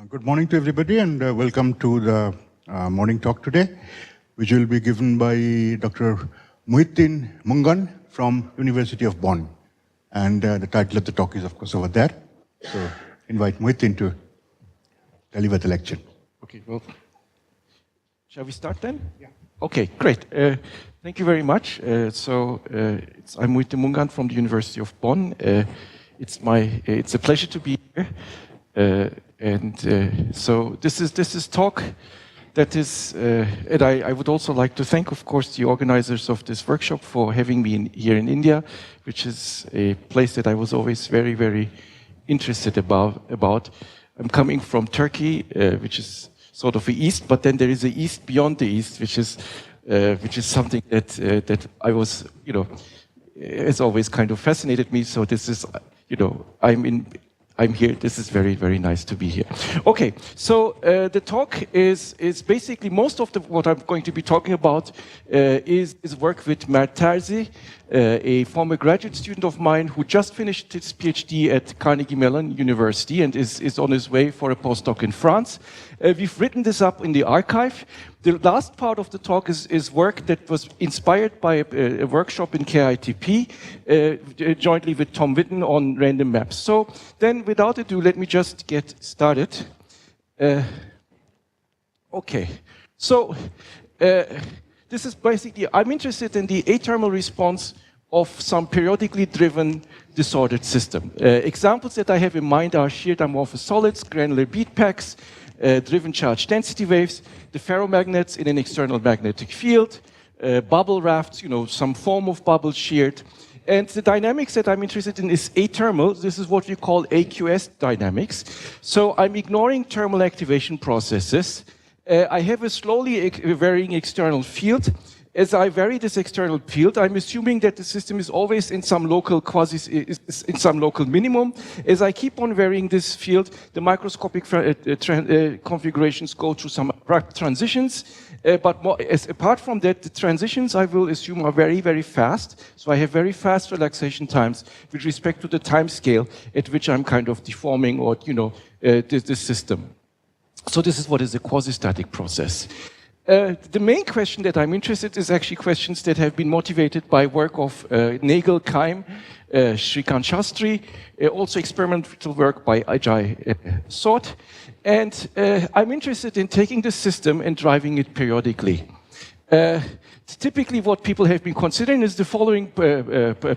Good morning to everybody, and welcome to the morning talk today, which will be given by Dr. Muhittin Mungan from University of Bonn. And the title of the talk is, of course, over there. So invite Muhittin to deliver the lecture. Okay, well, shall we start then? Yeah. Okay, great. Thank you very much. I'm Muhittin Mungan from the University of Bonn. It's a pleasure to be here. So this is talk that is, and I would also like to thank, of course, the organizers of this workshop for having me here in India, which is a place that I was always very, very interested about. I'm coming from Turkey, which is sort of the East, but then there is a East beyond the East, which is something that I was, has always kind of fascinated me. So this is, I'm here. This is very, very nice to be here. Okay, so the talk is basically most of what I'm going to be talking about is work with Mert Terzi, a former graduate student of mine who just finished his PhD at Carnegie Mellon University and is on his way for a postdoc in France. We've written this up in the archive. The last part of the talk is work that was inspired by a workshop in KITP, jointly with Tom Witten on random maps. So then, without ado, let me just get started. Okay, so this is basically, I'm interested in the athermal response of some periodically driven disordered system. Examples that I have in mind are sheared amorphous solids, granular bead packs, driven charge density waves, the ferromagnets in an external magnetic field, bubble rafts, some form of bubble sheared. And the dynamics that I'm interested in is athermal. This is what we call AQS dynamics. So I'm ignoring thermal activation processes. I have a slowly varying external field. As I vary this external field, I'm assuming that the system is always in some local in some local minimum. As I keep on varying this field, the microscopic configurations go through some abrupt transitions. But apart from that, the transitions I will assume are very, very fast. So I have very fast relaxation times with respect to the time scale at which I'm kind of deforming or this system. So this is what is a quasi-static process. The main question that I'm interested in is actually questions that have been motivated by work of Nagel, Keim, Srikanth Sastry, also experimental work by Ajay Sort. And I'm interested in taking this system and driving it periodically. Typically what people have been considering is the following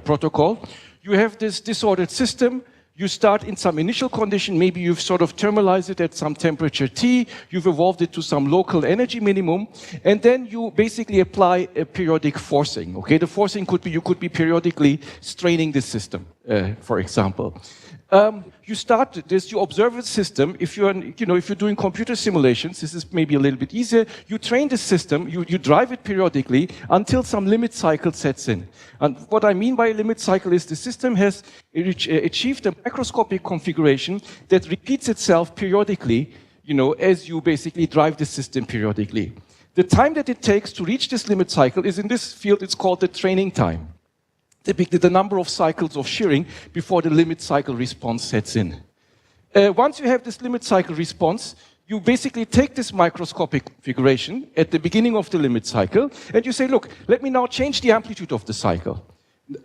protocol. You have this disordered system. You start in some initial condition, maybe you've sort of thermalized it at some temperature T, you've evolved it to some local energy minimum, and then you basically apply a periodic forcing, okay? The forcing could be, you could be periodically straining the system, for example. You start this, you observe the system. If you're, if you're doing computer simulations, this is maybe a little bit easier. You train the system, you drive it periodically until some limit cycle sets in. And what I mean by a limit cycle is the system has achieved a microscopic configuration that repeats itself periodically, as you basically drive the system periodically. The time that it takes to reach this limit cycle is in this field, it's called the training time. Typically the number of cycles of shearing before the limit cycle response sets in. Once you have this limit cycle response, you basically take this microscopic configuration at the beginning of the limit cycle, and you say, look, let me now change the amplitude of the cycle.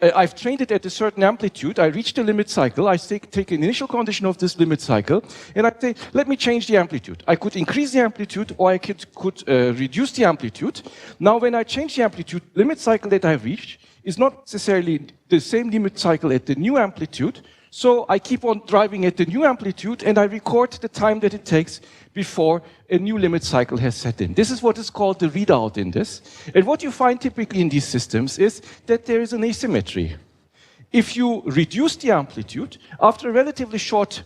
I've trained it at a certain amplitude, I reach the limit cycle, I take an initial condition of this limit cycle, and I say, let me change the amplitude. I could increase the amplitude, or I could reduce the amplitude. Now when I change the amplitude, limit cycle that I've reached is not necessarily the same limit cycle at the new amplitude, so I keep on driving at the new amplitude and I record the time that it takes before a new limit cycle has set in. This is what is called the readout in this. And what you find typically in these systems is that there is an asymmetry. If you reduce the amplitude, after relatively short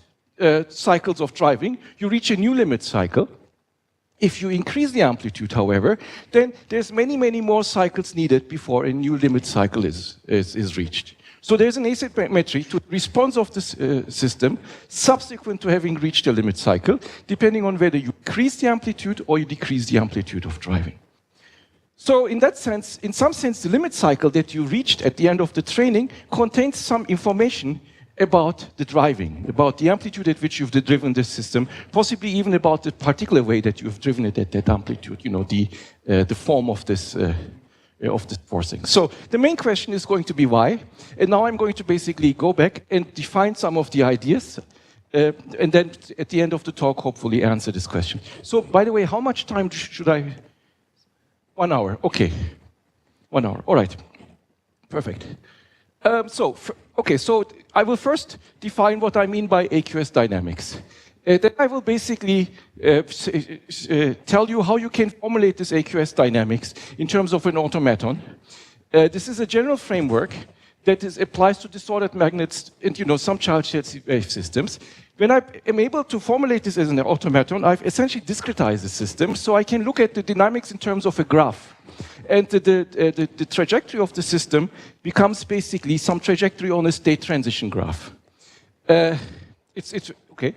cycles of driving, you reach a new limit cycle. If you increase the amplitude, however, then there's many, many more cycles needed before a new limit cycle is reached. So there's an asymmetry to the response of this system subsequent to having reached the limit cycle, depending on whether you increase the amplitude or you decrease the amplitude of driving. So in that sense, in some sense, the limit cycle that you reached at the end of the training contains some information about the driving, about the amplitude at which you've driven this system, possibly even about the particular way that you've driven it at that amplitude, you know, the form of this forcing. So the main question is going to be why, and now I'm going to basically go back and define some of the ideas, and then at the end of the talk, hopefully answer this question. So, by the way, how much time should I? 1 hour, okay. 1 hour, all right, perfect. So I will first define what I mean by AQS dynamics. Then I will basically tell you how you can formulate this AQS dynamics in terms of an automaton. This is a general framework that applies to disordered magnets and, you know, some child-shaped wave systems. When I am able to formulate this as an automaton, I've essentially discretized the system, so I can look at the dynamics in terms of a graph. And the trajectory of the system becomes basically some trajectory on a state transition graph. It's okay.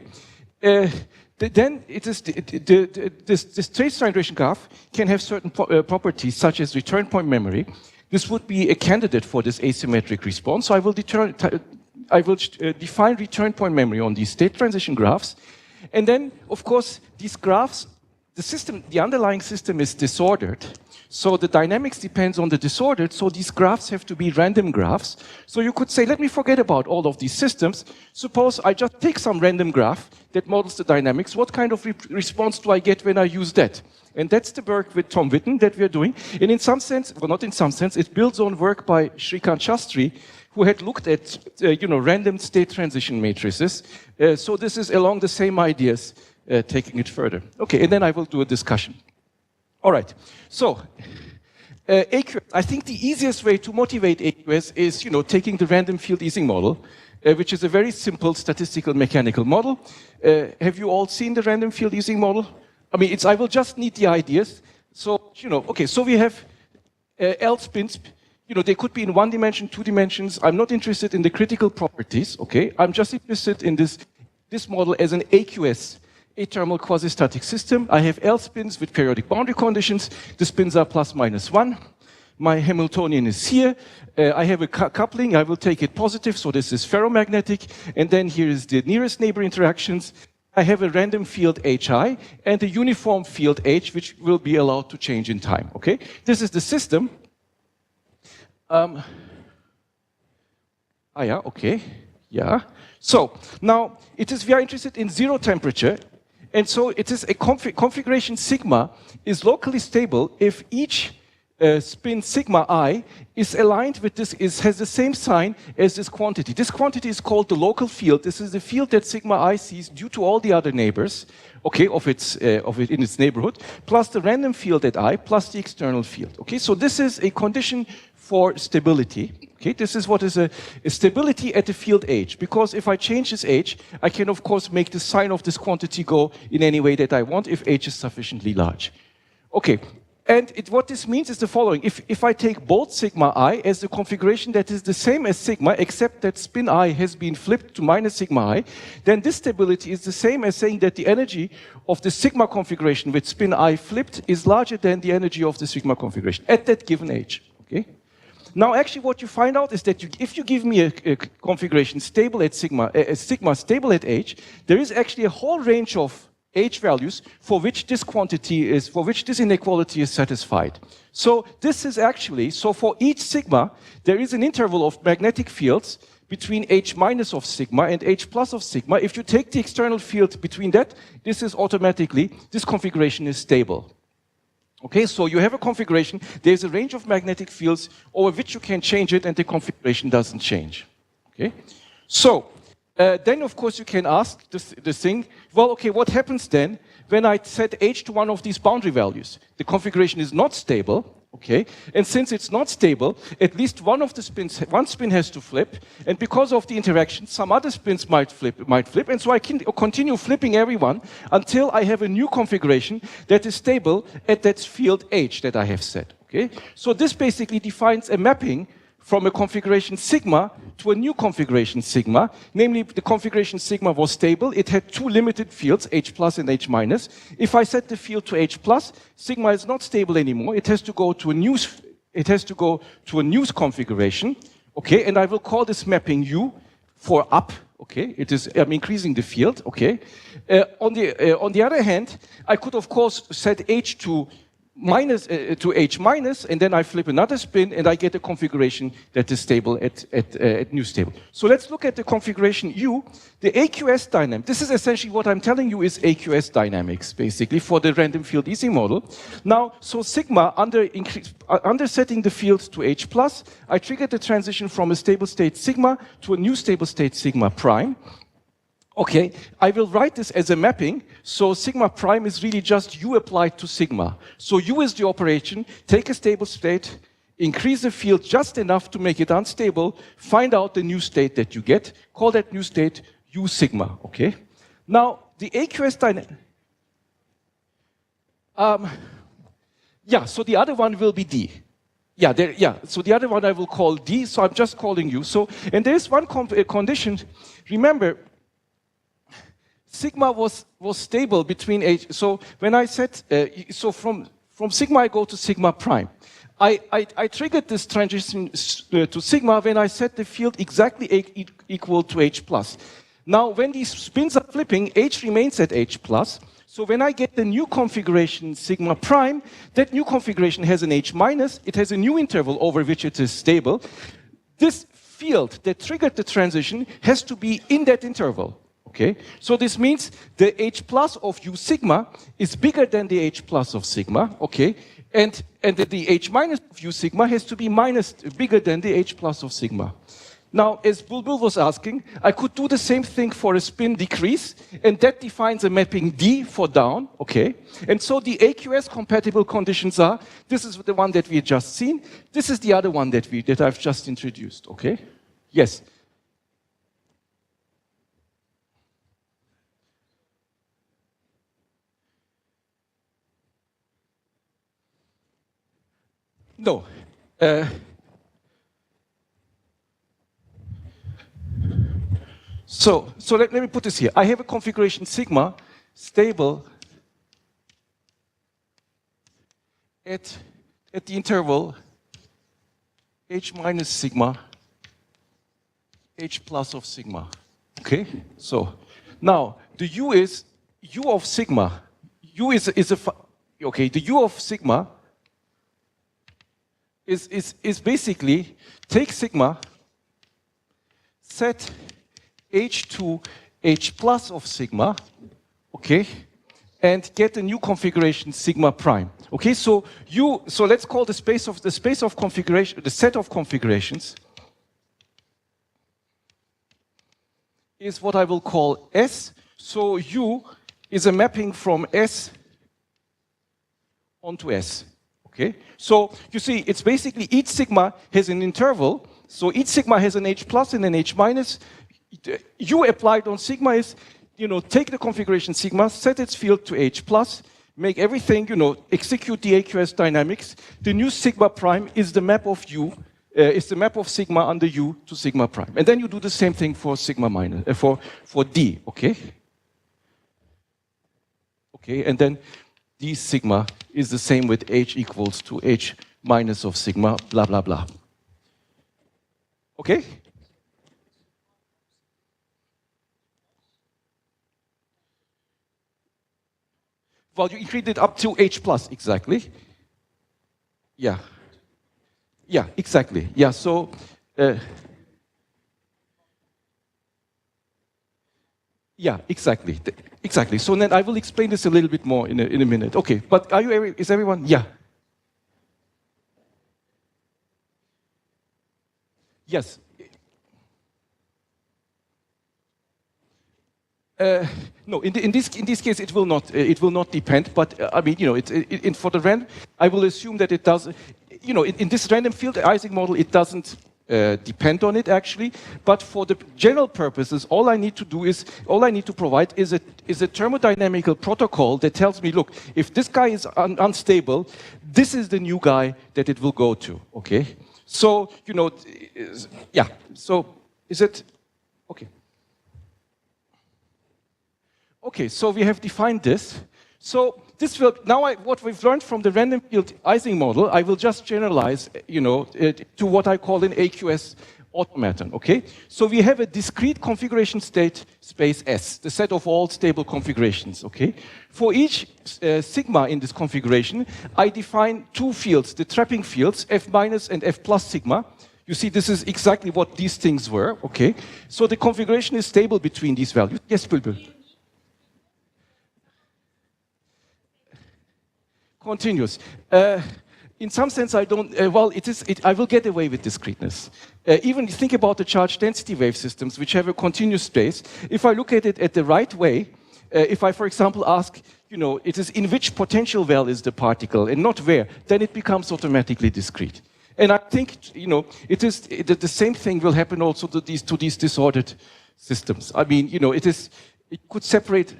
Then it is this state transition graph can have certain properties, such as return point memory. This would be a candidate for this asymmetric response. So I will define return point memory on these state transition graphs. And then, of course, these graphs, the underlying system is disordered. So the dynamics depends on the disordered, so these graphs have to be random graphs. So you could say, let me forget about all of these systems. Suppose I just take some random graph that models the dynamics. What kind of response do I get when I use that? And that's the work with Tom Witten that we're doing. And in some sense, well, not in some sense, it builds on work by Srikanth Sastry, who had looked at random state transition matrices. So this is along the same ideas, taking it further. Okay, and then I will do a discussion. All right, so AQS, I think the easiest way to motivate AQS is, taking the random field Ising model, which is a very simple statistical mechanical model. Have you all seen the random field Ising model? I mean, I will just need the ideas. So, okay, so we have L spins. They could be in 1 dimension, 2 dimensions. I'm not interested in the critical properties, okay? I'm just interested in this model as an AQS, athermal quasi-static system. I have L spins with periodic boundary conditions. The spins are plus minus 1. My Hamiltonian is here. I have a coupling. I will take it positive, so this is ferromagnetic. And then here is the nearest neighbor interactions. I have a random field HI and a uniform field H, which will be allowed to change in time, okay? This is the system. Yeah, okay, yeah. So, now, we are interested in 0 temperature, and so it is a configuration sigma is locally stable if each spin sigma I is aligned with this, has the same sign as this quantity. This quantity is called the local field. This is the field that sigma I sees due to all the other neighbors, okay, of it in its neighborhood, plus the random field at I, plus the external field. Okay, so this is a condition for stability. Okay, this is what is a stability at the field H, because if I change this H, I can of course make the sign of this quantity go in any way that I want if H is sufficiently large. Okay, and what this means is the following. If I take both sigma I as the configuration that is the same as sigma, except that spin I has been flipped to minus sigma I, then this stability is the same as saying that the energy of the sigma configuration with spin I flipped is larger than the energy of the sigma configuration at that given H. Okay? Now, actually, what you find out is that if you give me a configuration stable at sigma, sigma stable at H, there is actually a whole range of H values for which this inequality is satisfied. So this is actually, so for each sigma, there is an interval of magnetic fields between H minus of sigma and H plus of sigma. If you take the external field between that, this configuration is stable. Okay, so you have a configuration, there's a range of magnetic fields over which you can change it and the configuration doesn't change. Okay, so then of course you can ask the thing, well, okay, what happens then when I set H to one of these boundary values? The configuration is not stable, okay, and since it's not stable, at least one spin has to flip, and because of the interaction, some other spins might flip, and so I can continue flipping everyone until I have a new configuration that is stable at that field H that I have set, okay? So this basically defines a mapping from a configuration sigma to a new configuration sigma, namely the configuration sigma was stable, it had 2 limited fields, H plus and H minus. If I set the field to H plus, sigma is not stable anymore, it has to go to a new configuration, okay, and I will call this mapping U for up, okay? It is, I'm increasing the field, okay? On the other hand, I could, of course, set H to minus to H minus, and then I flip another spin, and I get a configuration that is stable at new stable. So let's look at the configuration U, the AQS dynamic. This is essentially what I'm telling you is AQS dynamics, basically, for the random field Ising model. Now, so sigma, under setting the field to H plus, I triggered the transition from a stable state sigma to a new stable state sigma prime. Okay, I will write this as a mapping, so sigma prime is really just U applied to sigma. So U is the operation, take a stable state, increase the field just enough to make it unstable, find out the new state that you get, call that new state U sigma, okay? Now, the AQS dynamic, yeah, so the other one will be D. Yeah, so the other one I will call D, so I'm just calling U. So, and there is one condition, remember, sigma was stable between H. So when I set, so from sigma I go to sigma prime. I triggered this transition to sigma when I set the field exactly equal to H plus. Now when these spins are flipping, H remains at H plus. So when I get the new configuration sigma prime, that new configuration has an H minus. It has a new interval over which it is stable. This field that triggered the transition has to be in that interval. Okay, so this means the H plus of U sigma is bigger than the H plus of sigma, okay, and the H minus of U sigma has to be bigger than the H plus of sigma. Now, as Bulbul was asking, I could do the same thing for a spin decrease, and that defines a mapping D for down, okay, and so the AQS compatible conditions are, this is the one that we just seen, this is the other one that I've just introduced, okay, yes. No. So let me put this here. I have a configuration sigma stable at the interval H minus sigma, H plus of sigma. Okay? So now the U is U of sigma. U is okay, the U of sigma is basically take sigma, set H to H plus of sigma, okay, and get a new configuration sigma prime. Okay, so let's call the space of configuration, the set of configurations is what I will call S. So U is a mapping from S onto S. Okay, so you see, it's basically each sigma has an interval. So each sigma has an H plus and an H minus. U applied on sigma is, take the configuration sigma, set its field to H plus, make everything, execute the AQS dynamics. The new sigma prime is the map of U, is the map of sigma under U to sigma prime. And then you do the same thing for sigma minus, for D, okay? Okay, and then D sigma is the same with H equals to H minus of sigma, blah, blah, blah. Okay? Well, you increase it up to H plus, exactly. Yeah. Yeah, exactly. Yeah, so... yeah, exactly. Exactly. So then I will explain this a little bit more in a minute. Okay, but is everyone? Yeah. Yes. No, in this case it will not depend. But I mean, for the random, I will assume that it does. In this random field Ising model, it doesn't depend on it actually. But for the general purposes, all I need to provide is a thermodynamical protocol that tells me, look, if this guy is unstable, this is the new guy that it will go to. Okay. So yeah. So is it okay? Okay, so we have defined this. So this will what we've learned from the random field Ising model, I will just generalize, to what I call an AQS AQS-automaton, okay? So we have a discrete configuration state space S, the set of all stable configurations, okay? For each sigma in this configuration, I define two fields, the trapping fields, F minus and F plus sigma. You see, this is exactly what these things were, okay? So the configuration is stable between these values. Yes, Bulbul. Continuous. In some sense, I don't, well, I will get away with discreteness. Even think about the charge density wave systems, which have a continuous space. If I look at it at the right way, if I, for example, ask, you know, it is in which potential well is the particle and not where, then it becomes automatically discrete. And I think, you know, the same thing will happen also to these disordered systems. I mean, you know, it could separate,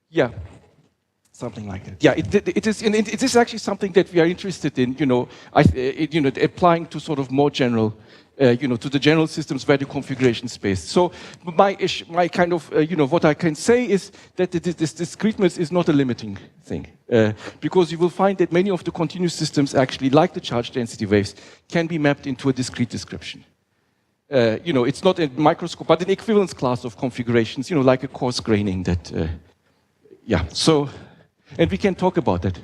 yeah. Something like that. Yeah, it is actually something that we are interested in, you know, applying to sort of more general, you know, to the general systems where the configuration space. So my kind of, you know, what I can say is that this discreteness is not a limiting thing, because you will find that many of the continuous systems actually, like the charge density waves, can be mapped into a discrete description. You know, it's not a microscope, but an equivalence class of configurations, you know, like a coarse graining that, yeah, so. And we can talk about that.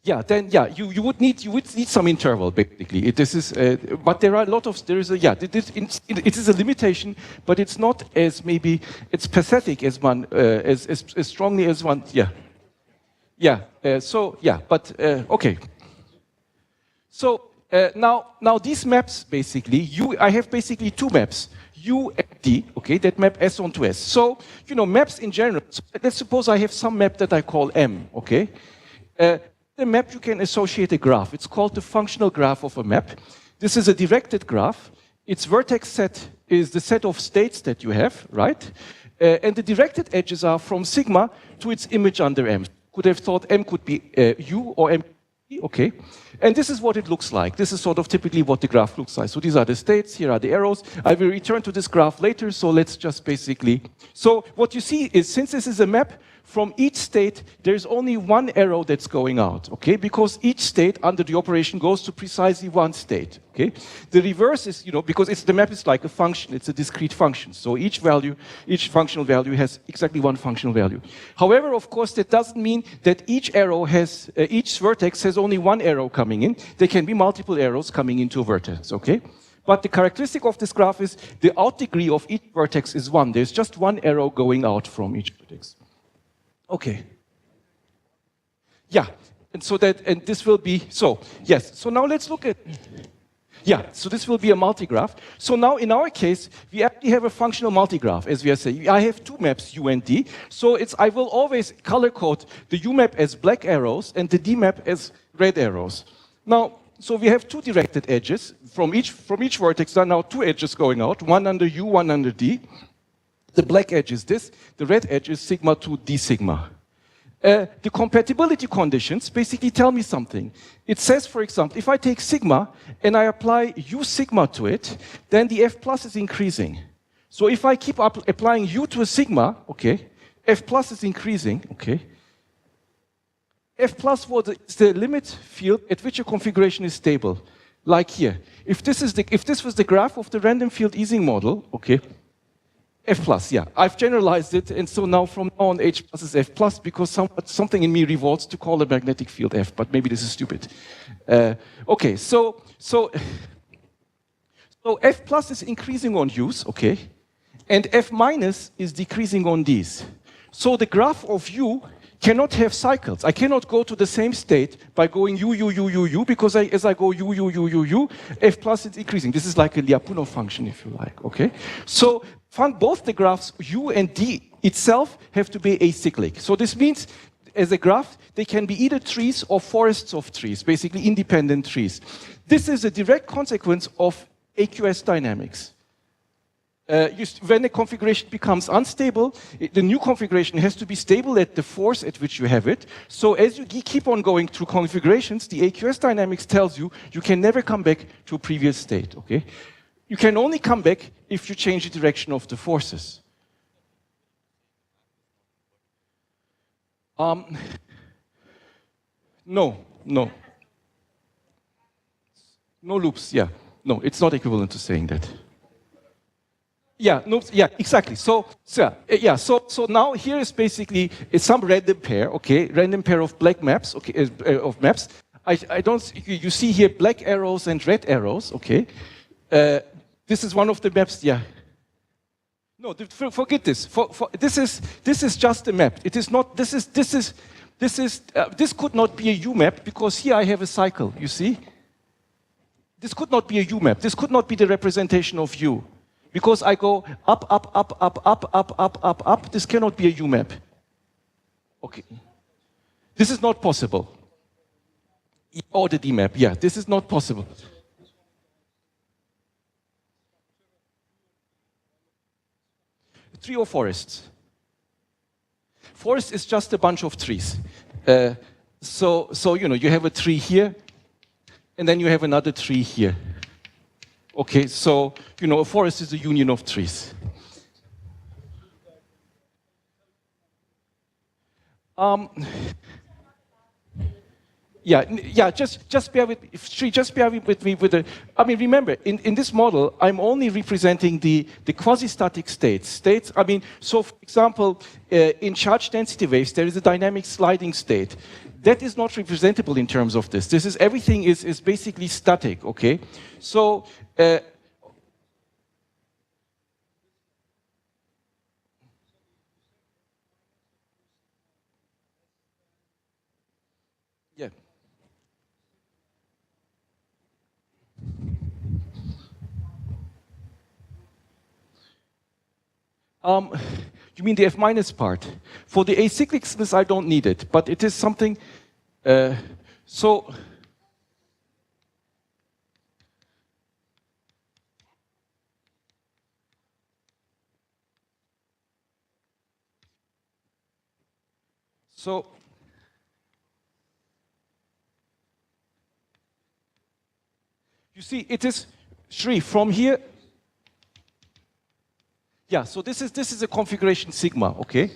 Yeah, then yeah, you would need some interval basically. But there are a lot of it is a limitation, but it's not as maybe it's pathetic as one as strongly as one. Yeah. So yeah, but okay. So. Now these maps basically, I have basically two maps, U and D, okay, that map S onto S. So, you know, maps in general, so let's suppose I have some map that I call M, okay? The map you can associate a graph. It's called the functional graph of a map. This is a directed graph. Its vertex set is the set of states that you have, right? And the directed edges are from sigma to its image under M. Could have thought M could be U or M. Okay, and this is what it looks like. This is sort of typically what the graph looks like. So these are the states, here are the arrows. I will return to this graph later, so let's just basically... So what you see is, since this is a map, from each state, there's only one arrow that's going out, okay? Because each state under the operation goes to precisely one state, okay? The reverse is, you know, because the map is like a function, it's a discrete function. So each functional value has exactly one functional value. However, of course, that doesn't mean that each vertex has only one arrow coming in. There can be multiple arrows coming into a vertex, okay? But the characteristic of this graph is the out degree of each vertex is 1. There's just one arrow going out from each vertex. Okay. Yeah, and this will be, so, yes. So now let's look at, yeah, so this will be a multigraph. So now in our case, we actually have a functional multigraph, as we are saying. I have two maps, U and D. So I will always color code the U map as black arrows and the D map as red arrows. Now, so we have two directed edges. From each vertex, there are now two edges going out, one under U, one under D. The black edge is this, the red edge is sigma to d sigma. The compatibility conditions basically tell me something. It says, for example, if I take sigma and I apply u sigma to it, then the f plus is increasing. So if I keep applying u to a sigma, okay, f plus is increasing, okay. F plus is the limit field at which a configuration is stable, like here. If this was the graph of the random field Ising model, okay, F plus, yeah. I've generalized it, and so now from now on H plus is F plus because something in me revolts to call a magnetic field F, but maybe this is stupid. Okay, so F plus is increasing on U's, okay, and F minus is decreasing on D's. So the graph of U cannot have cycles. I cannot go to the same state by going U, because as I go U, F plus is increasing. This is like a Lyapunov function, if you like, okay? So both the graphs U and D itself have to be acyclic. So this means, as a graph, they can be either trees or forests of trees, basically independent trees. This is a direct consequence of AQS dynamics. When a configuration becomes unstable, the new configuration has to be stable at the force at which you have it. So as you keep on going through configurations, the AQS dynamics tells you you can never come back to a previous state, okay? You can only come back if you change the direction of the forces. No, no. No loops, yeah. No, it's not equivalent to saying that. Yeah, no, yeah, exactly. So now here is basically some random pair, okay, random pair of black maps, okay, of maps. I don't. You see here black arrows and red arrows, okay. This is one of the maps, yeah. No, forget this. This is just a map. It is not. This could not be a U map because here I have a cycle. You see. This could not be a U map. This could not be the representation of U. Because I go up, up, up, up, up, up, up, up, up. This cannot be a U map. Okay. This is not possible. Or the D map, yeah. This is not possible. Tree or forests? Forest is just a bunch of trees. So you know, you have a tree here, and then you have another tree here. Okay, so, you know, a forest is a union of trees. Just bear with me with the, I mean, remember, in this model, I'm only representing the quasi-static states. I mean, so for example, in charge density waves, there is a dynamic sliding state. That is not representable in terms of this. This is, everything is basically static, okay? So, yeah. You mean the F minus part? For the acyclics, I don't need it, but it is something, so, you see, it is, Shri, from here, yeah, so this is a configuration sigma, okay?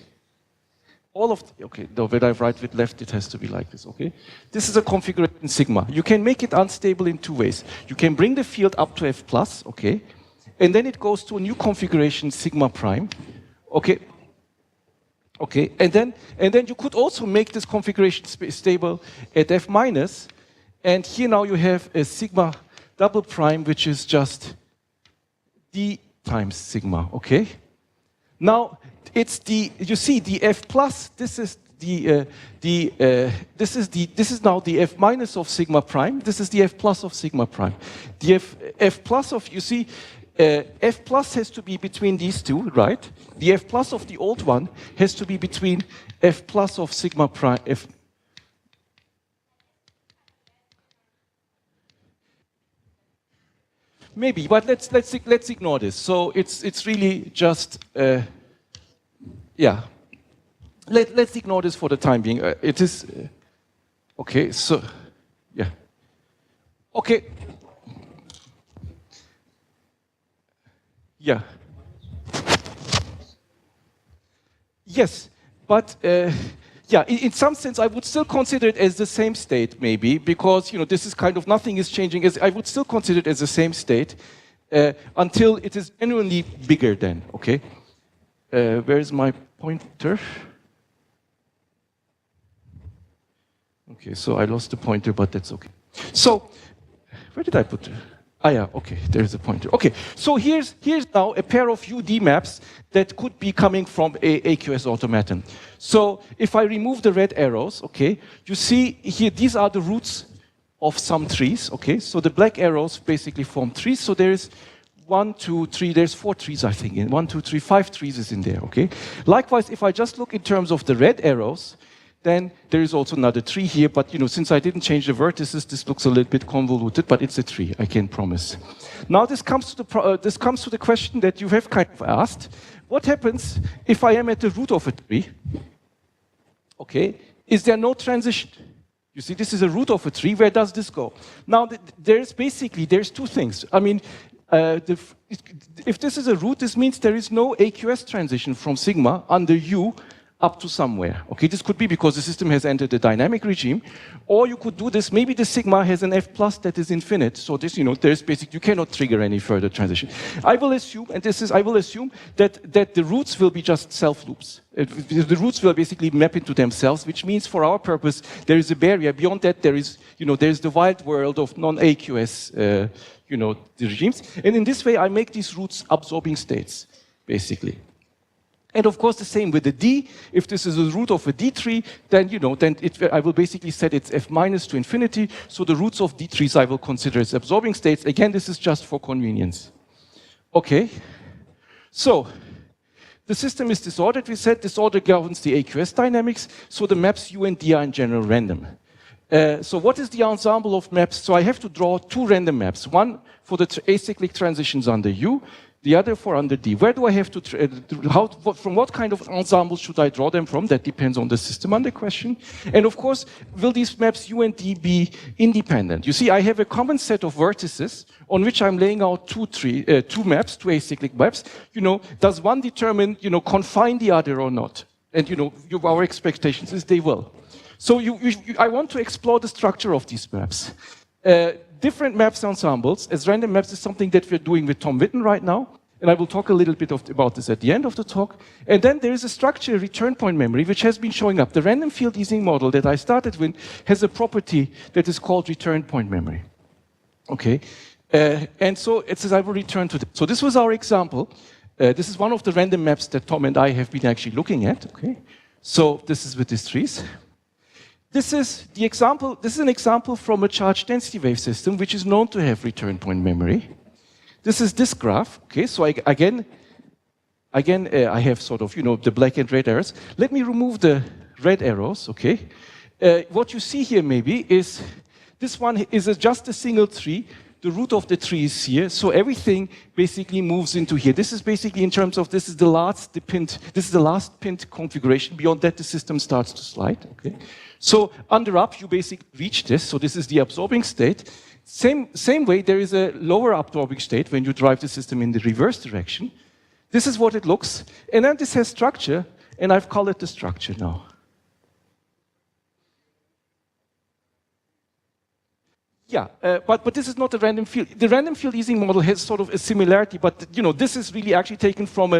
All of, okay, though when I write with left, it has to be like this, okay? This is a configuration sigma. You can make it unstable in two ways. You can bring the field up to F plus, okay? And then it goes to a new configuration sigma prime, okay? Okay, and then you could also make this configuration stable at F minus, and here now you have a sigma double prime, which is just D times sigma, okay? Now, it's the, you see, the F plus, this is now the F minus of sigma prime, this is the F plus of sigma prime. The F plus of, you see, F plus has to be between these two, right? The F plus of the old one has to be between F plus of sigma prime, F. Maybe, but let's ignore this. So it's really just, yeah. Let's ignore this for the time being. It is, okay, so, yeah. Okay. Yeah. Yes, but yeah, in some sense, I would still consider it as the same state, maybe, because you know this is kind of nothing is changing. I would still consider it as the same state until it is genuinely bigger than. Okay, where is my pointer? Okay, so I lost the pointer, but that's okay. So, where did I put it? Ah, yeah, okay, there's a pointer. Okay, so here's now a pair of UD maps that could be coming from a AQS-automaton. So if I remove the red arrows, okay, you see here, these are the roots of some trees, okay? So the black arrows basically form trees, so there's 1, 2, 3, there's 4 trees, I think, in 1, 2, 3, 5 trees is in there, okay? Likewise, if I just look in terms of the red arrows, then there is also another tree here, but you know, since I didn't change the vertices, this looks a little bit convoluted, but it's a tree, I can promise. Now this comes to the question that you have kind of asked. What happens if I am at the root of a tree? Okay, is there no transition? You see, this is a root of a tree, where does this go? Now, there's two things. I mean, if this is a root, this means there is no AQS transition from sigma under U up to somewhere. Okay, this could be because the system has entered a dynamic regime, or you could do this, maybe the sigma has an f plus that is infinite, so this, there's basically, you cannot trigger any further transition. I will assume, I will assume that the roots will be just self-loops. The roots will basically map into themselves, which means for our purpose, there is a barrier. Beyond that, there is the wild world of non-AQS, the regimes. And in this way, I make these roots absorbing states, basically. And of course, the same with the D. If this is a root of a D tree, then I will basically set its f minus to infinity. So the roots of D trees I will consider as absorbing states. Again, this is just for convenience. Okay. So the system is disordered. We said disorder governs the AQS dynamics. So the maps U and D are in general random. So what is the ensemble of maps? So I have to draw two random maps. One for the acyclic transitions under U, the other for under D. Where do I have to, from what kind of ensemble should I draw them from? That depends on the system under question. And of course, will these maps U and D be independent? You see, I have a common set of vertices on which I'm laying out two maps, two acyclic maps. Does one determine, confine the other or not? And our expectations is they will. So I want to explore the structure of these maps. Different maps ensembles as random maps is something that we're doing with Tom Witten right now, and I will talk a little bit about this at the end of the talk. And then there is a structure, return point memory, which has been showing up. The random field easing model that I started with has a property that is called return point memory. Okay, and so it says I will return to this. So this was our example. This is one of the random maps that Tom and I have been actually looking at. Okay, so this is with these trees. This is an example from a charge density wave system, which is known to have return point memory. This is this graph. Okay, so again, I have sort of, the black and red arrows. Let me remove the red arrows, okay? What you see here maybe is, this one is just a single tree. The root of the tree is here, so everything basically moves into here. This is basically in terms of, this is the last pinned configuration. Beyond that, the system starts to slide, okay? So under up, you basically reach this. So this is the absorbing state. Same way, there is a lower absorbing state when you drive the system in the reverse direction. This is what it looks. And then this has structure, and I've called it the structure now. Yeah, but this is not a random field. The random field easing model has sort of a similarity, but this is really actually taken from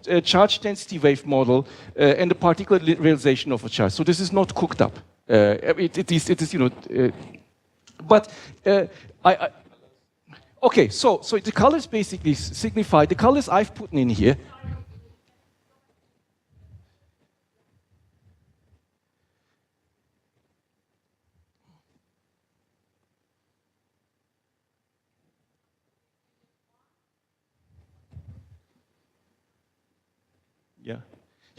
a charge density wave model and a particular realization of a charge. So this is not cooked up. It is okay. So the colors basically signify the colors I've put in here.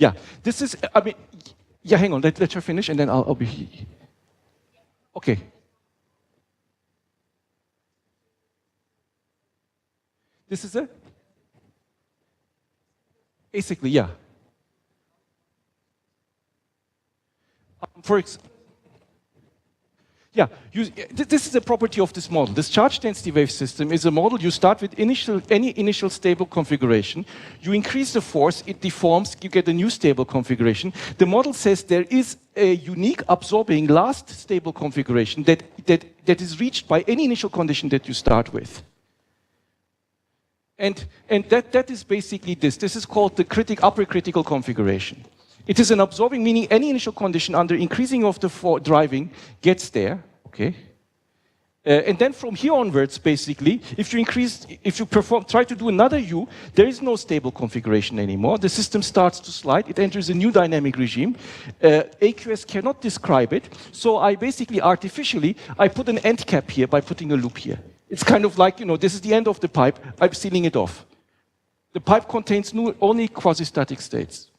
Yeah, this is, hang on, let her finish and then I'll be, okay. This is it? Basically, yeah. This is a property of this model. This charge density wave system is a model. You start with any initial stable configuration. You increase the force, it deforms, you get a new stable configuration. The model says there is a unique absorbing last stable configuration that is reached by any initial condition that you start with. And that is basically this. This is called the upper critical configuration. It is an absorbing, meaning any initial condition under increasing of the driving gets there, okay? And then from here onwards, basically, if you try to do another U, there is no stable configuration anymore. The system starts to slide. It enters a new dynamic regime. AQS cannot describe it. So I basically, artificially, I put an end cap here by putting a loop here. It's kind of like, this is the end of the pipe. I'm sealing it off. The pipe contains only quasi-static states.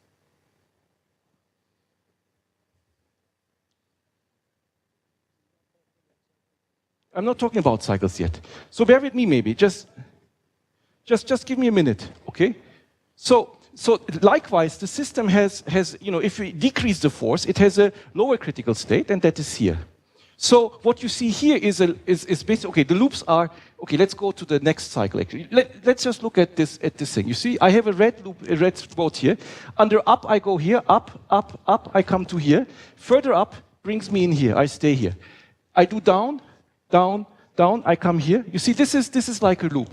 I'm not talking about cycles yet. So bear with me maybe, just give me a minute, okay? So likewise, the system has if we decrease the force, it has a lower critical state, and that is here. So what you see here is basically, okay, the loops are, okay, let's go to the next cycle actually. Let's just look at this thing. You see, I have a red loop, a red spot here. Under up, I go here, up, up, up, I come to here. Further up brings me in here, I stay here. I do down, down, down, I come here. You see, this is like a loop.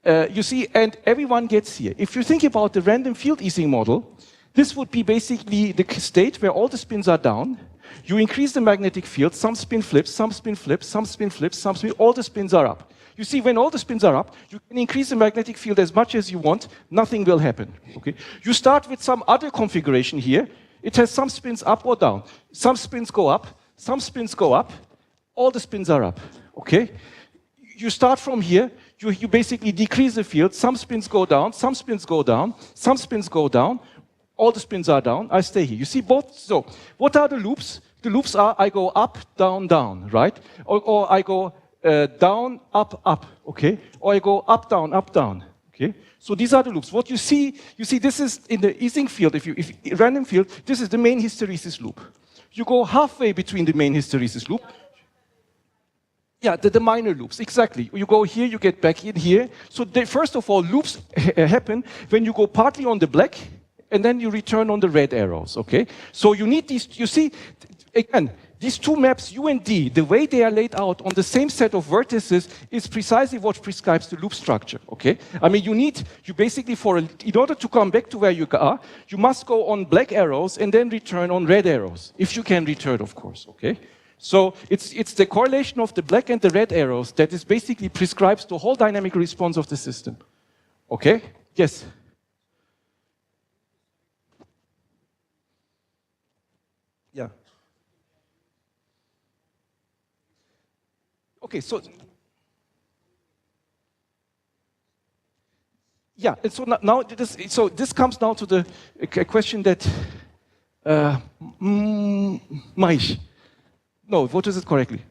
You see, and everyone gets here. If you think about the random field Ising model, this would be basically the state where all the spins are down. You increase the magnetic field, some spin flips, some spin flips, some spin flips, some spin, all the spins are up. You see, when all the spins are up, you can increase the magnetic field as much as you want, nothing will happen. Okay? You start with some other configuration here. It has some spins up or down. Some spins go up, some spins go up, all the spins are up. Okay? You start from here, you basically decrease the field, some spins go down, some spins go down, some spins go down, all the spins are down, I stay here. You see both? So, what are the loops? The loops are, I go up, down, down, right? Or I go down, up, up, okay? Or I go up, down, okay? So these are the loops. What you see this is in the Ising field, if random field, this is the main hysteresis loop. You go halfway between the main hysteresis loop. Yeah, the minor loops, exactly. You go here, you get back in here. So first of all, loops happen when you go partly on the black, and then you return on the red arrows, okay? So you need these, you see, again, these two maps, U and D, the way they are laid out on the same set of vertices is precisely what prescribes the loop structure, okay? I mean, you basically, in order to come back to where you are, you must go on black arrows and then return on red arrows, if you can return, of course, okay? So it's the correlation of the black and the red arrows that is basically prescribes the whole dynamic response of the system, okay? Yes? Yeah. Okay, so yeah, and so now this comes now to the question that Mahesh. No, what is it correctly?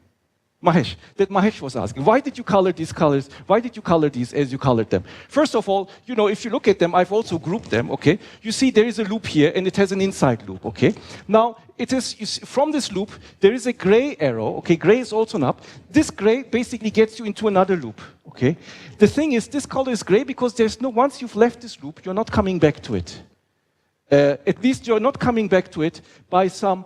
Mahesh, that Mahesh was asking. Why did you color these colors? Why did you color these as you colored them? First of all, you know, if you look at them, I've also grouped them, okay? You see there is a loop here and it has an inside loop, okay? Now, it is, you see, from this loop, there is a gray arrow, okay? Gray is also an up. This gray basically gets you into another loop, okay? The thing is, this color is gray because there's no, once you've left this loop, you're not coming back to it. At least you're not coming back to it by some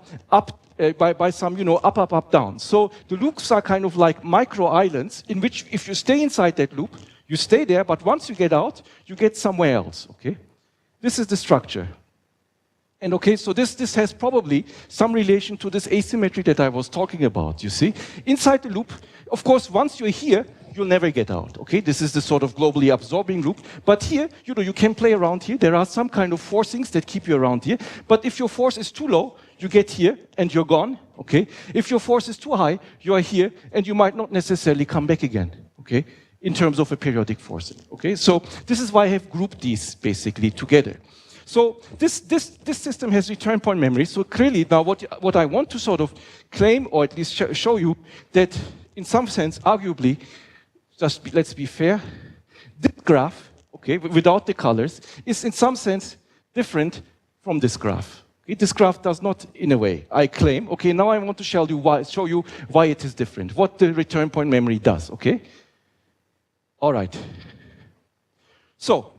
by some, you know, up, down. So the loops are kind of like micro islands in which if you stay inside that loop, you stay there, but once you get out, you get somewhere else, okay? This is the structure. And okay, so this has probably some relation to this asymmetry that I was talking about, you see? Inside the loop, of course, once you're here, you'll never get out, okay? This is the sort of globally absorbing loop. But here, you know, you can play around here. There are some kind of forcings that keep you around here. But if your force is too low, you get here and you're gone, okay? If your force is too high, you are here and you might not necessarily come back again, okay? In terms of a periodic forcing, okay? So this is why I have grouped these basically together. So this system has return point memory. So clearly now what I want to sort of claim, or at least show you, that in some sense, arguably, let's be fair, this graph, okay, without the colors, is in some sense different from this graph. Okay? This graph does not, in a way, I claim. Okay, now I want to show you why it is different, what the return point memory does, okay? All right. So,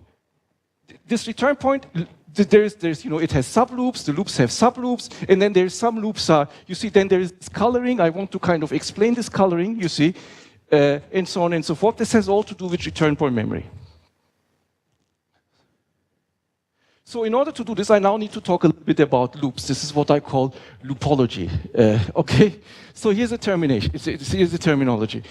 this return point, there's, you know, it has subloops, the loops have subloops, and then there's some loops you see, then there is coloring. I want to kind of explain this coloring, you see, and so on and so forth. This has all to do with return point memory. So in order to do this, I now need to talk a little bit about loops. This is what I call loopology, okay? So here's the termination, here's the terminology.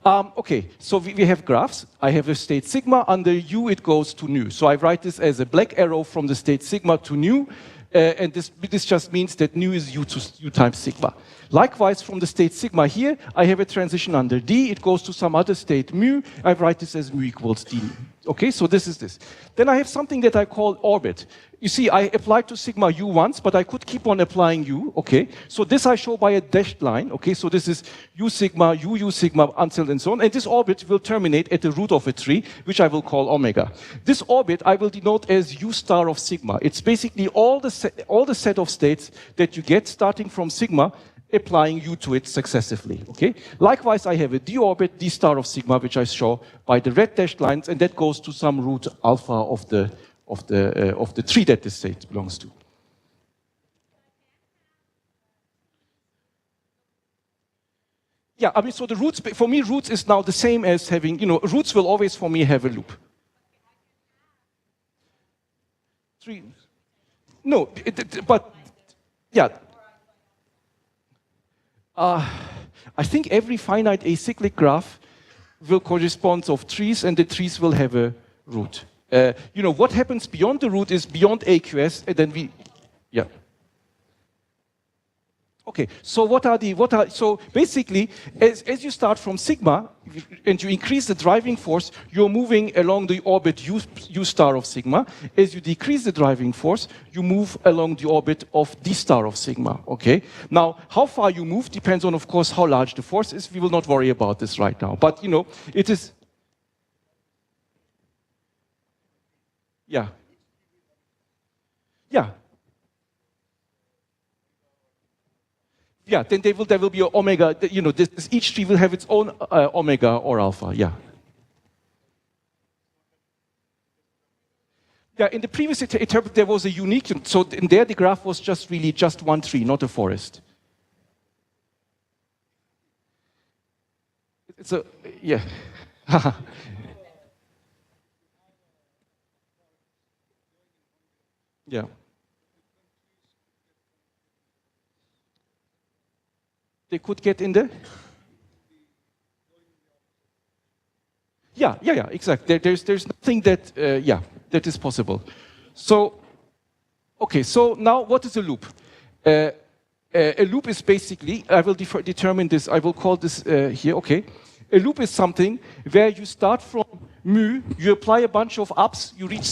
Okay, so we have graphs. I have a state sigma. Under U, it goes to nu. So I write this as a black arrow from the state sigma to nu. And this just means that nu is U times sigma. Likewise, from the state sigma here, I have a transition under D. It goes to some other state mu. I write this as mu equals D. Okay, so this is this. Then I have something that I call orbit. You see, I applied to sigma U once, but I could keep on applying U, okay? So this I show by a dashed line, okay? So this is U sigma, U sigma, until and so on. And this orbit will terminate at the root of a tree, which I will call omega. This orbit I will denote as U star of sigma. It's basically all the set of states that you get starting from sigma applying u to it successively, okay? Likewise, I have a d orbit, d star of sigma, which I show by the red dashed lines, and that goes to some root alpha of the tree that this state belongs to. Yeah, I mean, so the roots, for me, roots is now the same as having, roots will always, for me, have a loop. Three. No, but, yeah. I think every finite acyclic graph will correspond of trees, and the trees will have a root. What happens beyond the root is beyond AQS, and then yeah. Okay, so so basically, as you start from sigma, and you increase the driving force, you're moving along the orbit u star of sigma. As you decrease the driving force, you move along the orbit of d star of sigma, okay? Now, how far you move depends on, of course, how large the force is. We will not worry about this right now, but, it is... Yeah. Yeah. Yeah, then there will be an omega, each tree will have its own omega or alpha, yeah. Yeah, in the previous interpret there was a unique, so in there the graph was really just one tree, not a forest. It's a, yeah. Yeah. They could get in there? Yeah, exactly. There's nothing that, that is possible. So, okay, so now what is a loop? A loop is basically, I will determine this, I will call this here, okay. A loop is something where you start from mu, you apply a bunch of ups, you reach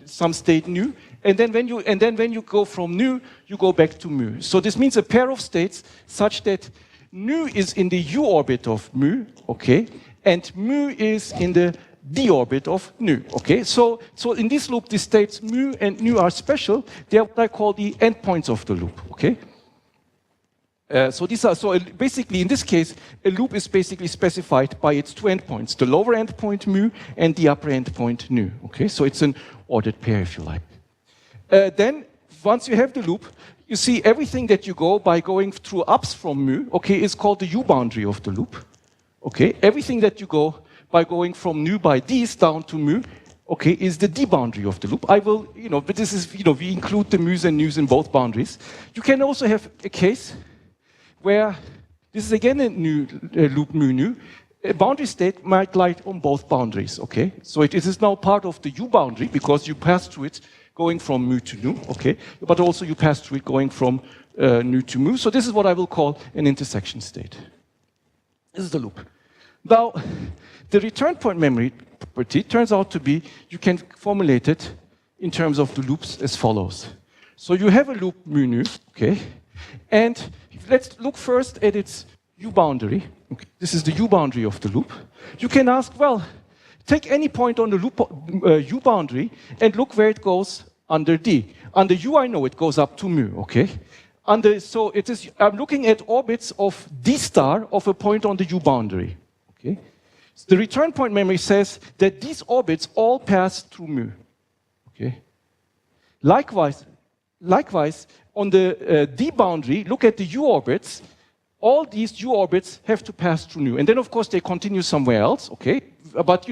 some state nu, and then when you go from nu, you go back to mu. So this means a pair of states such that nu is in the u orbit of mu, okay, and mu is in the d orbit of nu, okay. So in this loop, the states mu and nu are special. They are what I call the endpoints of the loop, okay. Basically, in this case, a loop is basically specified by its two endpoints, the lower endpoint mu and the upper endpoint nu, okay. So it's an ordered pair, if you like. Then, once you have the loop, you see everything that you go by going through ups from mu, okay, is called the u boundary of the loop, okay. Everything that you go by going from nu by d's down to mu, okay, is the d boundary of the loop. I will, but this is, we include the mu's and nu's in both boundaries. You can also have a case where this is again a loop mu nu. A boundary state might lie on both boundaries, okay? So it is now part of the u boundary because you pass through it going from mu to nu, okay? But also you pass through it going from nu to mu. So this is what I will call an intersection state. This is the loop. Now, the return point memory property turns out to be, you can formulate it in terms of the loops as follows. So you have a loop mu nu, okay? And let's look first at its u boundary. Okay. This is the u boundary of the loop. You can ask, well, take any point on the loop u boundary and look where it goes under d. Under u, I know it goes up to mu, okay? So it is, I'm looking at orbits of d star of a point on the u boundary, okay? So the return point memory says that these orbits all pass through mu, okay? Likewise, on the d boundary, look at the u orbits. All these u orbits have to pass through nu. And then, of course, they continue somewhere else, okay? But,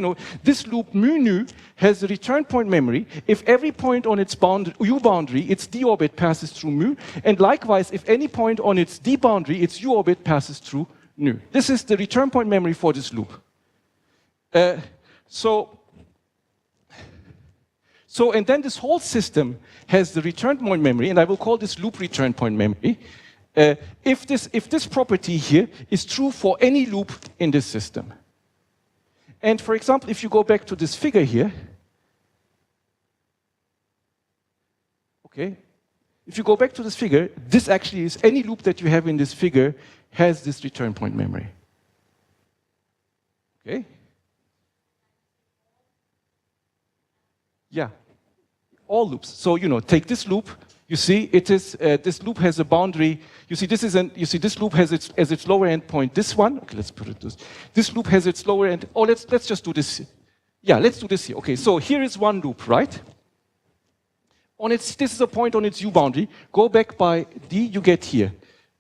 this loop mu nu has a return point memory. If every point on its u boundary, its d orbit passes through mu. And likewise, if any point on its d boundary, its u orbit passes through nu. This is the return point memory for this loop. And then this whole system has the return point memory, and I will call this loop return point memory, if this property here is true for any loop in this system. And for example, if you go back to this figure here, okay, if you go back to this figure, this actually is any loop that you have in this figure has this return point memory. Okay? Yeah. All loops. So, take this loop, You see, it is this loop has a boundary. You see, this loop has its lower end point. This one, okay, let's put it this. This loop has its lower end. Oh, let's just do this. Yeah, let's do this here. Okay, so here is one loop, right? This is a point on its U boundary. Go back by D, you get here.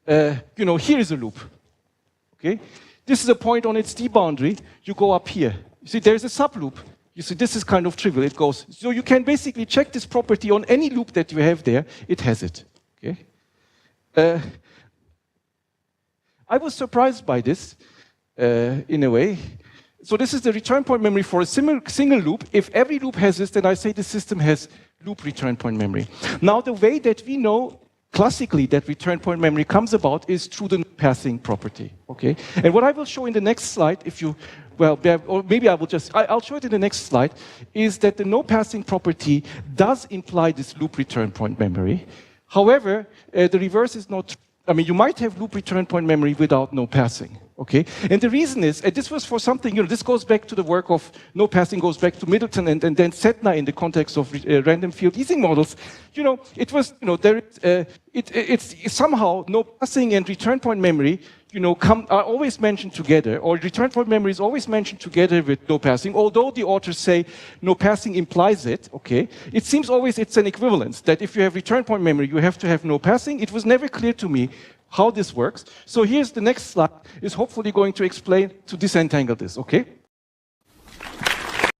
Here is a loop. Okay, this is a point on its D boundary. You go up here. You see, there's a subloop. You see, this is kind of trivial. It goes. So you can basically check this property on any loop that you have there. It has it. Okay. I was surprised by this, in a way. So this is the return point memory for a single loop. If every loop has this, then I say the system has loop return point memory. Now, the way that we know classically that return point memory comes about is through the passing property. Okay. And what I will show in the next slide, if you or maybe I will I'll show it in the next slide, is that the no passing property does imply this loop return point memory. However, the reverse is not true. I mean, you might have loop return point memory without no passing, okay? And the reason is, and this was for something, this goes back to the work of no passing, goes back to Middleton and then Sedna in the context of random field Ising models. It was, it's somehow no passing and return point memory are always mentioned together, or return point memory is always mentioned together with no passing, although the authors say no passing implies it, okay? It seems always it's an equivalence, that if you have return point memory, you have to have no passing. It was never clear to me how this works. So here's the next slide, is hopefully going to explain, to disentangle this, okay?